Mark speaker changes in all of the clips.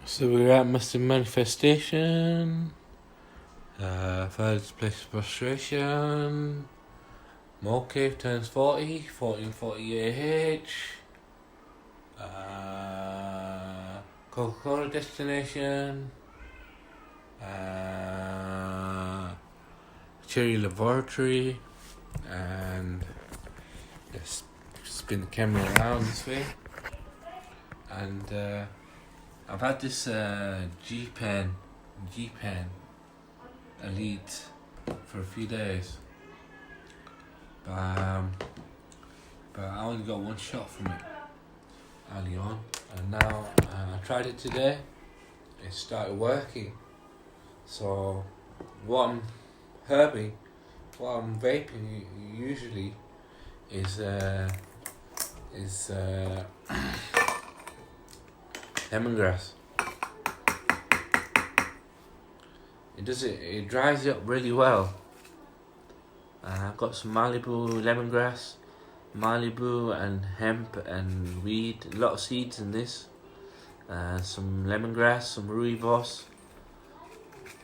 Speaker 1: So we're at masjidmanifestation. First place frustration. Cave turns 40, 1440 AH. Coca-Cola destination. Cherry Laboratory. And just spin the camera around this way. And I've had this G-Pen Elite for a few days, but I only got one shot from it early on, and now I tried it today. It started working. So what I'm vaping usually is lemongrass. It dries it up really well. I've got some Malibu lemongrass, Malibu and hemp and weed, a lot of seeds in this. Some lemongrass, some rooibos.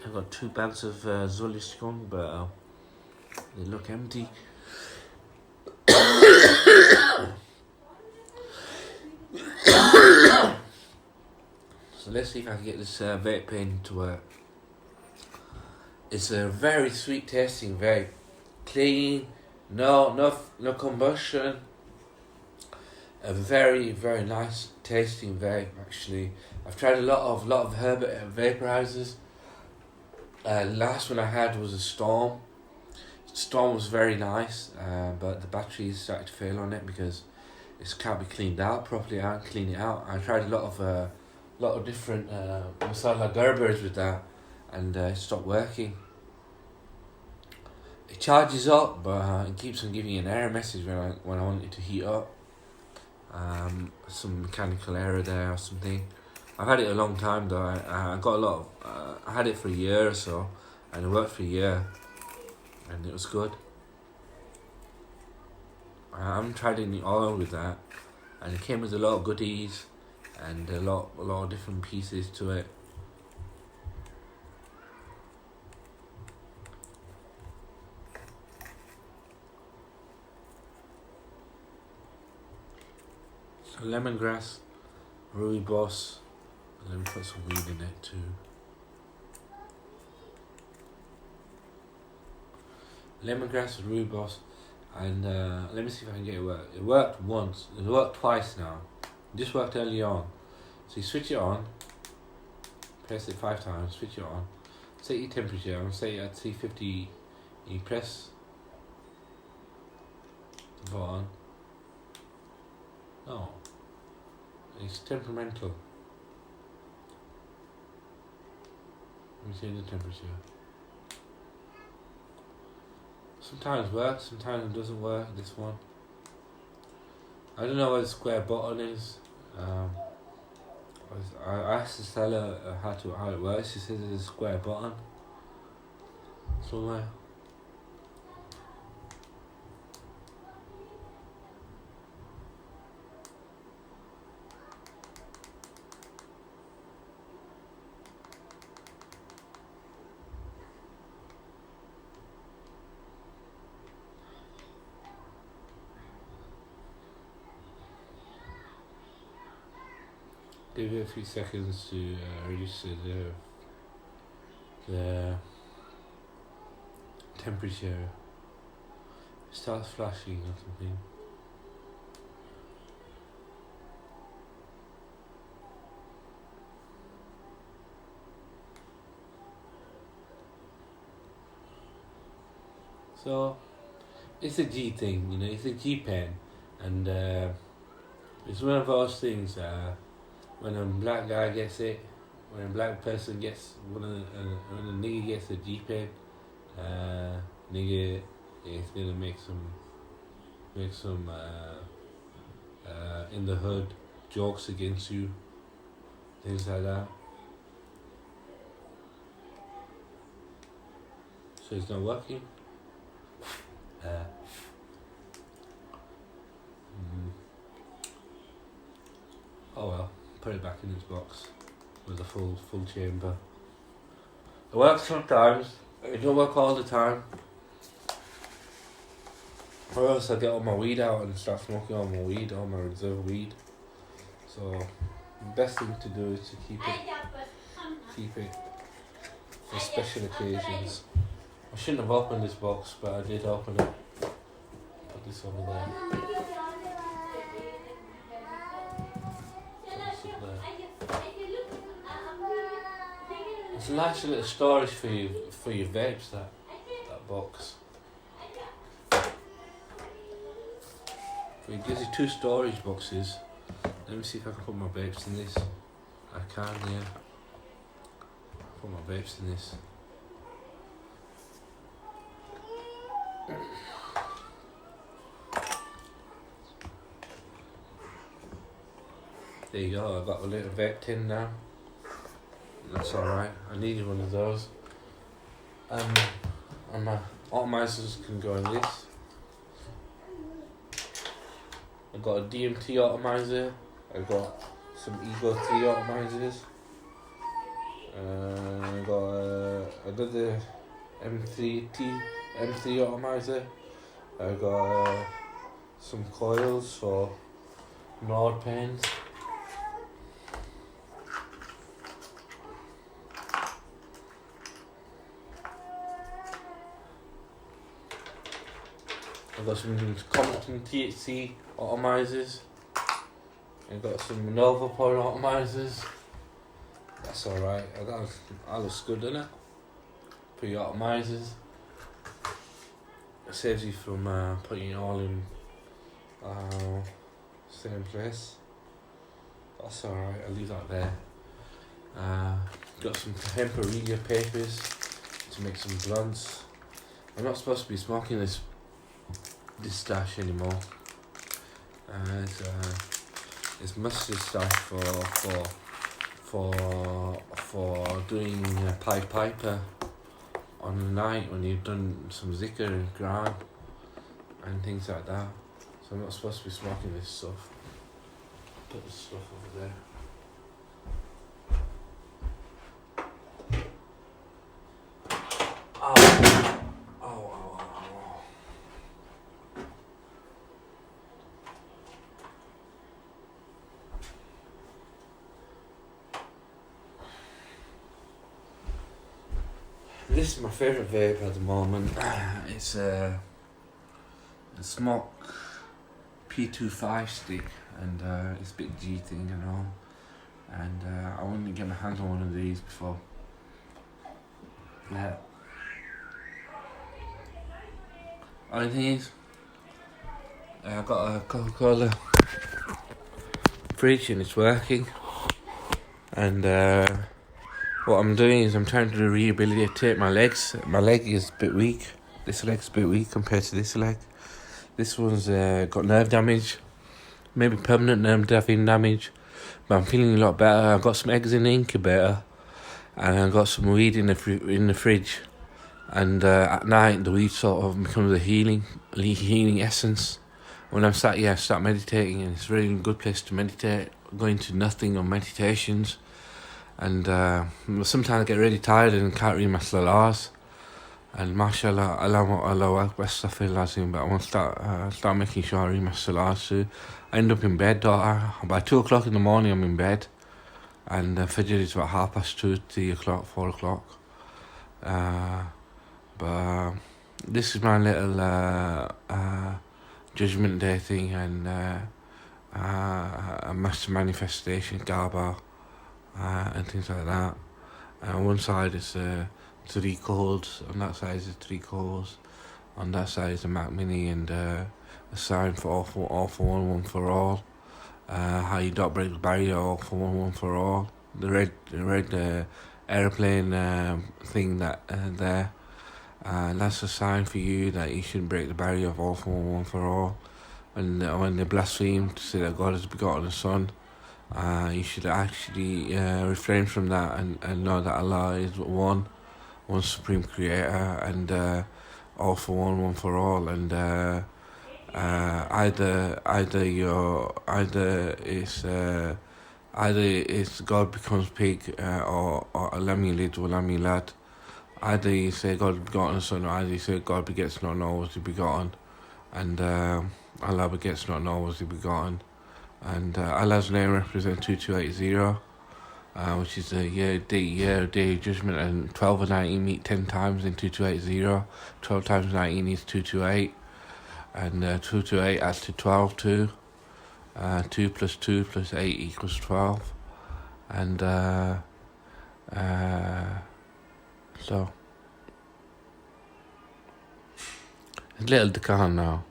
Speaker 1: I've got 2 bags of Zuliskung, but they look empty. So let's see if I can get this vape pen to work. It's a very sweet tasting vape, clean, no combustion. A very nice tasting vape actually. I've tried a lot of Herb vaporizers. Last one I had was a Storm. Storm was very nice, but the battery started to fail on it because it can't be cleaned out properly. I can't clean it out. I tried a lot of different masala Gerbers with that, and it stopped working. It charges up, but it keeps on giving you an error message when I want it to heat up. Some mechanical error there or something. I've had it a long time though. I got a lot of. I had it for a year or so, and it worked for a year, and it was good. I haven't tried any oil with that, and it came with a lot of goodies and a lot of different pieces to it. So lemongrass, rooibos, and then put some weed in it too. Lemongrass, rooibos, and let me see if I can get it work. It worked once. It worked twice now. It just worked early on. So you switch it on, press it 5 times, switch it on, set your temperature on, set it at 350, you press the button. No, it's temperamental. Let me change the temperature. Sometimes it works, sometimes it doesn't work, this one. I don't know what the square button is. I asked the seller how it works. She says it's a square button somewhere. Give it a few seconds to register the temperature. It starts flashing or something. So it's a G thing, you know. It's a G pen, and it's one of those things. When a black guy gets it, when a black person gets when a nigga gets a G pen, nigga is gonna make some in the hood jokes against you, things like that. So it's not working. Oh well, put it back in its box. with a full chamber. It works sometimes. It don't work all the time. Or else I get all my weed out and start smoking all my weed, all my reserve weed. So the best thing to do is to keep it for special occasions. I shouldn't have opened this box, but I did open it. Put this over there. It's a nice little storage for your vapes, that box. It gives you 2 storage boxes. Let me see if I can put my vapes in this. I can, yeah. Put my vapes in this. There you go, I've got a little vape tin now. That's alright, I needed one of those. And my atomizers can go in this. I've got a DMT atomizer. I've got some Ego 3 atomizers. I've got another M3 atomizer. I've got some coils for Nord pens. I've got some Compton THC atomizers. I've got some Nova Point atomizers. That's alright. That looks good, doesn't it? For your atomizers. It saves you from putting it all in same place. That's alright, I'll leave that there. Got some Hemperia papers to make some blunts. I'm not supposed to be smoking this stash anymore. It's mostly stash for doing a piper on the night when you've done some zikr and Quran and things like that. So I'm not supposed to be smoking this stuff. Put this stuff over there. This is my favourite vape at the moment. It's a Smoke P25 stick, and it's a big G thing and all. And I wanted to get my hands on one of these before. Yeah. Only thing is, I've got a Coca-Cola fridge and it's working. And what I'm doing is I'm trying to rehabilitate my legs. My leg is a bit weak. This leg's a bit weak compared to this leg. This one's got nerve damage, maybe permanent nerve damage, but I'm feeling a lot better. I've got some eggs in the incubator, and I've got some weed in the fridge. And at night, the weed sort of becomes a healing essence. When I'm sat here, I start meditating, and it's a really good place to meditate. Going to nothing on meditations. And sometimes I get really tired and can't read my salahs. And mashallah, Allahu Akbar, astaghfirullah, but I want to start making sure I read my salahs too. I end up in bed, by 2 o'clock in the morning I'm in bed. And Fajr is about 2:30, 3 o'clock, 4 o'clock. But this is my little Judgment Day thing, and a master manifestation, Gaba. And things like that. On one side is 3 codes, on that side is 3 codes, on that side is a Mac Mini, and a sign for all for one for all. How you don't break the barrier, all for one for all. The red airplane thing that there. That's a sign for you that you shouldn't break the barrier of all for one for all. And when they blaspheme to say that God has begotten a son, you should actually refrain from that and know that Allah is one supreme creator, and all for one for all. And Either it's God becomes pig, or Lammy leads or Lammy lad. Either you say God begotten a son, or either you say God begets not, nor was he begotten. And Allah begets not, nor was he begotten. And Allah's name represents 2280, which is the year of day of judgment, and 12 and 19 meet 10 times in 2280. 12 times 19 is 228, and 228 adds to 12 too. 2 plus 2 plus 8 equals 12. And so it's a little Dakan now.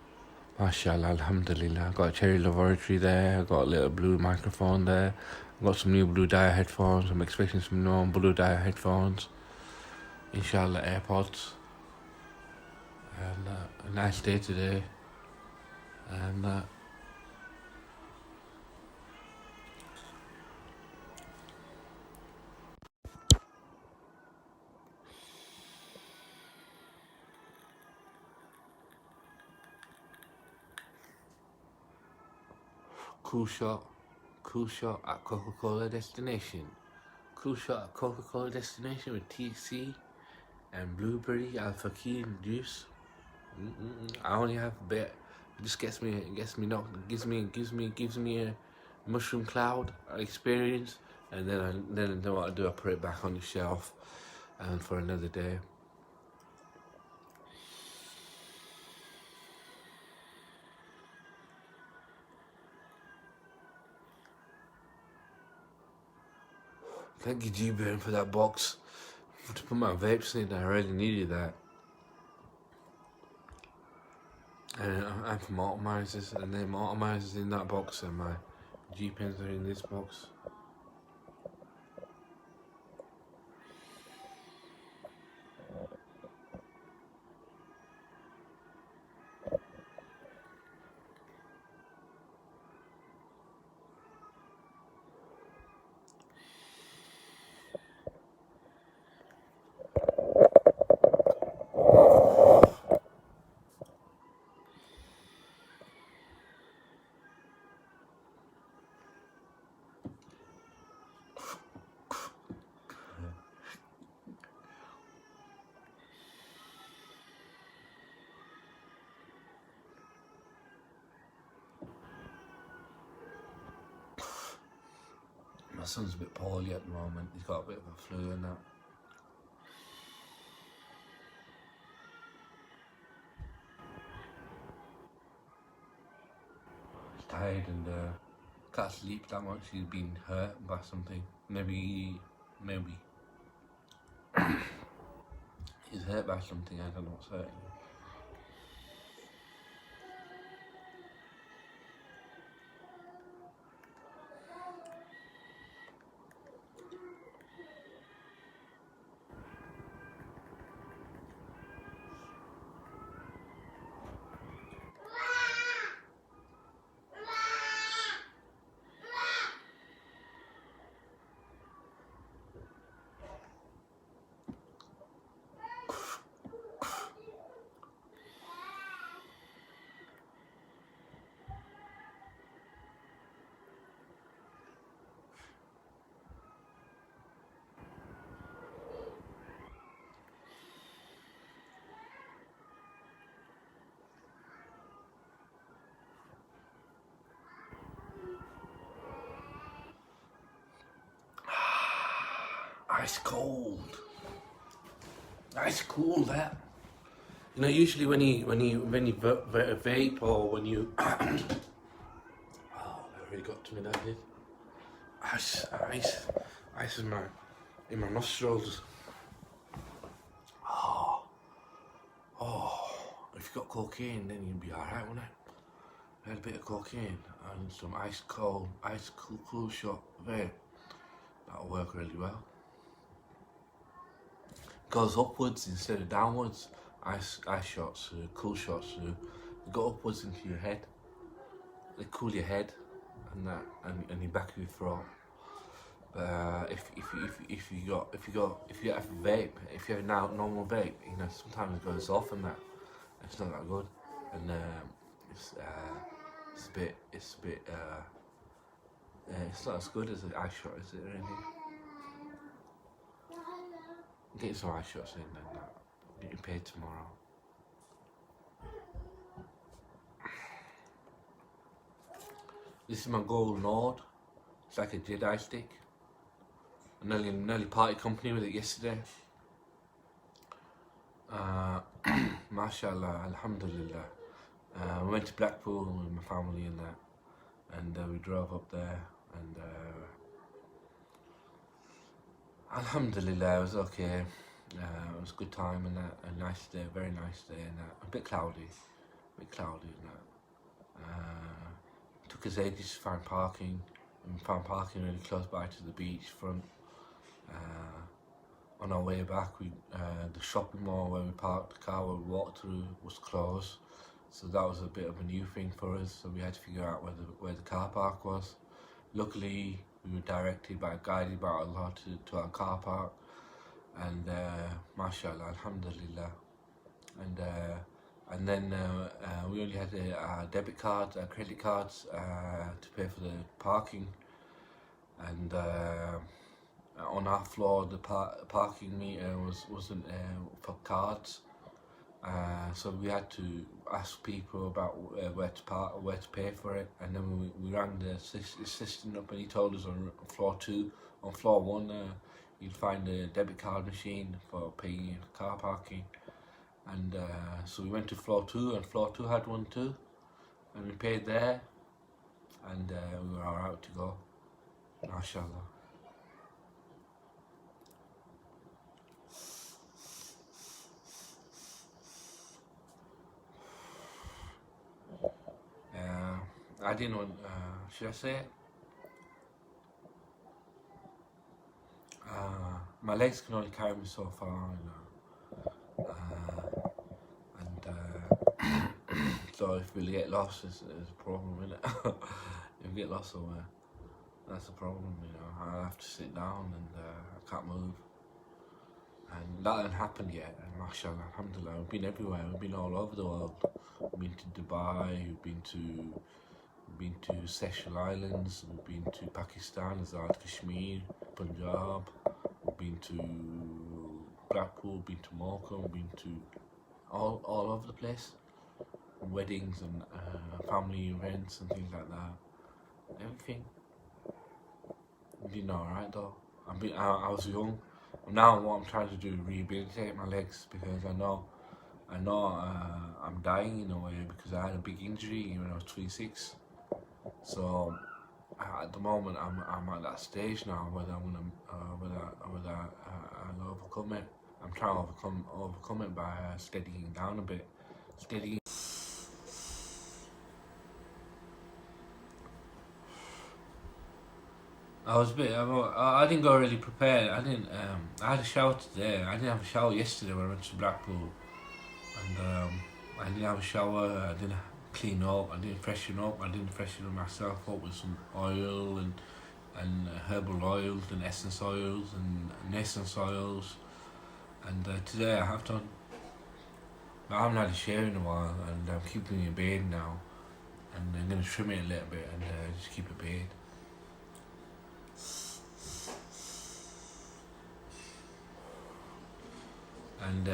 Speaker 1: MashaAllah, Alhamdulillah. I've got a cherry laboratory there, I've got a little blue microphone there, I've got some new blue dia headphones, I'm expecting some more blue dia headphones, inshallah AirPods, and a nice day today, and cool shot at Coca-Cola destination. Cool shot at Coca-Cola destination with TC and blueberry alpha key juice. I only have a bit. It just gives me a mushroom cloud experience, and then what I do, I put it back on the shelf, and for another day. Thank you, G-Burn, for that box. To put my vapes in, I really needed that. And for my atomizers, and then my atomizers in that box, and my G-Pens are in this box. My son's a bit poorly at the moment. He's got a bit of a flu and that. He's tired and can't sleep that much. He's been hurt by something. Maybe he's hurt by something. I don't know what's hurting. Ice cold. Ice cool that. You know, usually when you vape or when you oh, that really got to me, that did. Ice in my nostrils. Oh, if you got cocaine, then you'd be alright, wouldn't it? I had a bit of cocaine and some ice cool shot vape. That'll work really well. Goes upwards instead of downwards. Ice shots, cool shots, they go upwards into your head. They cool your head and that, and your back of your throat. But if you have a vape, if you have a normal vape, you know, sometimes it goes off and that. It's not that good, and it's a bit It's not as good as an ice shot, is it, really? Get some ice shots in and that. Getting paid tomorrow. This is my gold node. It's like a Jedi stick. I nearly party company with it yesterday. Mashallah, alhamdulillah. We went to Blackpool with my family and that, and we drove up there, and alhamdulillah, it was okay. It was a good time and that, a nice day, very nice day, and that. A bit cloudy and that. Took us ages to find parking, and we found parking really close by to the beach front. On our way back, the shopping mall where we parked the car, where we walked through, was closed. So that was a bit of a new thing for us. So we had to figure out where the car park was. Luckily, we were guided by Allah to our car park, and mashallah, alhamdulillah. And then we only had our debit cards, our credit cards to pay for the parking, and on our floor the parking meter wasn't for cards, so we had to ask people about where to pay for it, and then we rang the assistant up, and he told us on floor 2. On floor 1 you'd find a debit card machine for paying car parking, and so we went to floor 2, and floor 2 had one too, and we paid there, and we were alright to go, mashallah. I didn't want, should I say it? My legs can only carry me so far, you know. So if we get lost, it's a problem, isn't it? If we get lost somewhere, that's a problem, you know. I have to sit down, and I can't move. And that hasn't happened yet, and mashallah, alhamdulillah, we've been everywhere, we've been all over the world. We've been to Dubai, we've been to Seychelles Islands, we've been to Pakistan, Azad Kashmir, Punjab, we've been to Blackpool, we've been to Mocha, we've been to all over the place. Weddings and family events and things like that. Everything. We've been alright though. I was young. Now what I'm trying to do is rehabilitate my legs, because I know I'm dying in a way, because I had a big injury when I was 26. So at the moment I'm at that stage now, whether I'll overcome it. I'm trying to overcome it by steadying down a bit. I didn't go really prepared. I had a shower today. I didn't have a shower yesterday when I went to Blackpool, and I didn't have a shower. I didn't clean up. I didn't freshen up. I didn't freshen myself up with some oil and herbal oils and essence oils and essence oils. And today I have done. I haven't had a shave in a while, and I'm keeping a beard now, and I'm going to trim it a little bit and just keep a beard. And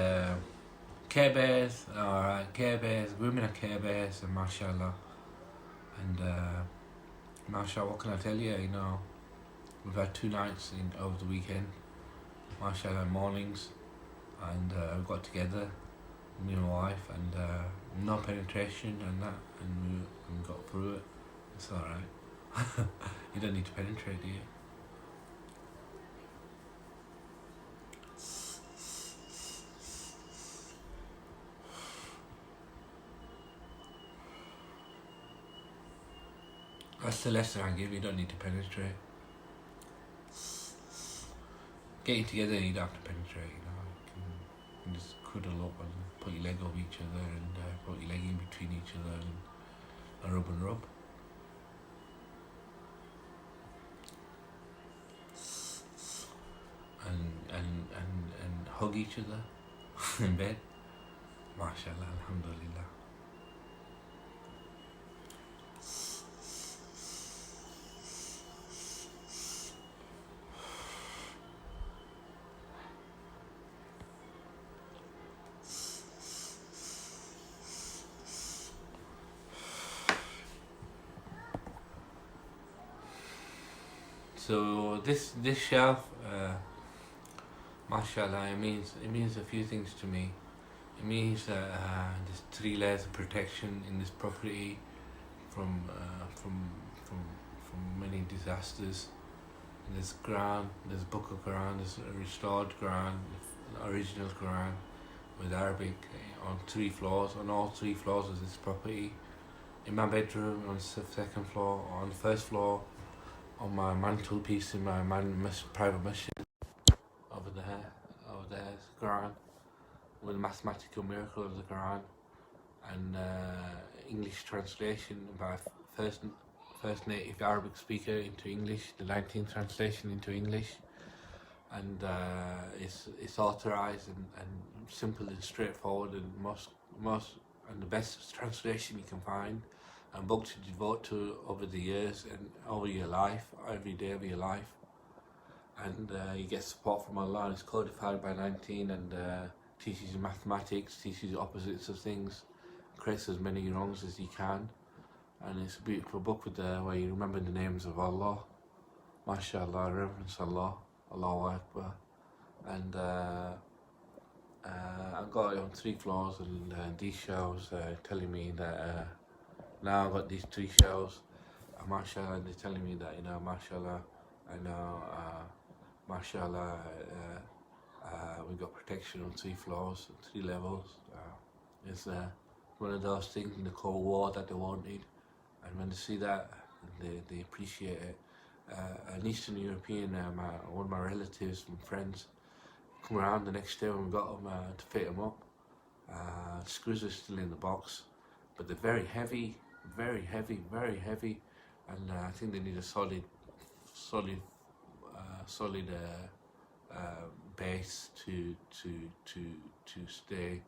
Speaker 1: Care Bears, alright, Care Bears, women are Care Bears, and mashallah. And mashallah, what can I tell you, you know, we've had 2 nights over the weekend, mashallah, mornings, and we got together, me and my wife, and no penetration and that, and we got through it. It's alright. You don't need to penetrate, do you? That's the lesson I give, you don't need to penetrate. Getting together, you don't have to penetrate, you know. You can just cuddle up and put your leg over each other, and put your leg in between each other, and rub and rub. And hug each other in bed. MashaAllah, alhamdulillah. So this shelf, mashallah, it means a few things to me. It means that there's 3 layers of protection in this property from many disasters. And there's Quran, there's Book of Quran, there's a restored Quran, original Quran with Arabic on 3 floors, on all 3 floors of this property. In my bedroom on the 2nd floor, on the 1st floor, on my mantelpiece in my private masjid. Over there's Quran with a mathematical miracle of the Quran, and English translation by first native Arabic speaker into English, the 19th translation into English, and it's authorized and simple and straightforward, and most and the best translation you can find, and book to devote to over the years and over your life, every day of your life. And you get support from Allah. It's codified by 19 and teaches you mathematics, teaches you opposites of things, creates as many wrongs as you can. And it's a beautiful book with where you remember the names of Allah, mashallah, reverence Allah, Allahu Akbar. And I got it on 3 floors, and these shelves telling me that now I've got these 3 shelves, mashallah, and they're telling me that, mashallah, I know, mashallah, we got protection on 3 floors, 3 levels. It's one of those things in the Cold War that they wanted, and when they see that, they appreciate it. An Eastern European, one of my relatives and friends, come around the next day when we got them to fit them up. Screws are still in the box, but they're very heavy, and I think they need a solid base to stay.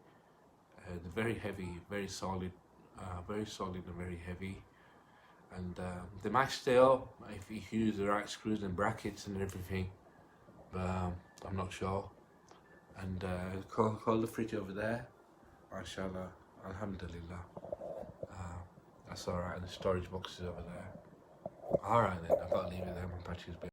Speaker 1: They're very heavy, very solid and very heavy, and they might stay up if you use the right screws and brackets and everything, but I'm not sure. And call the fridge over there, mashallah, alhamdulillah. That's alright, and the storage box is over there. Alright then, I've got to leave it there, my battery's been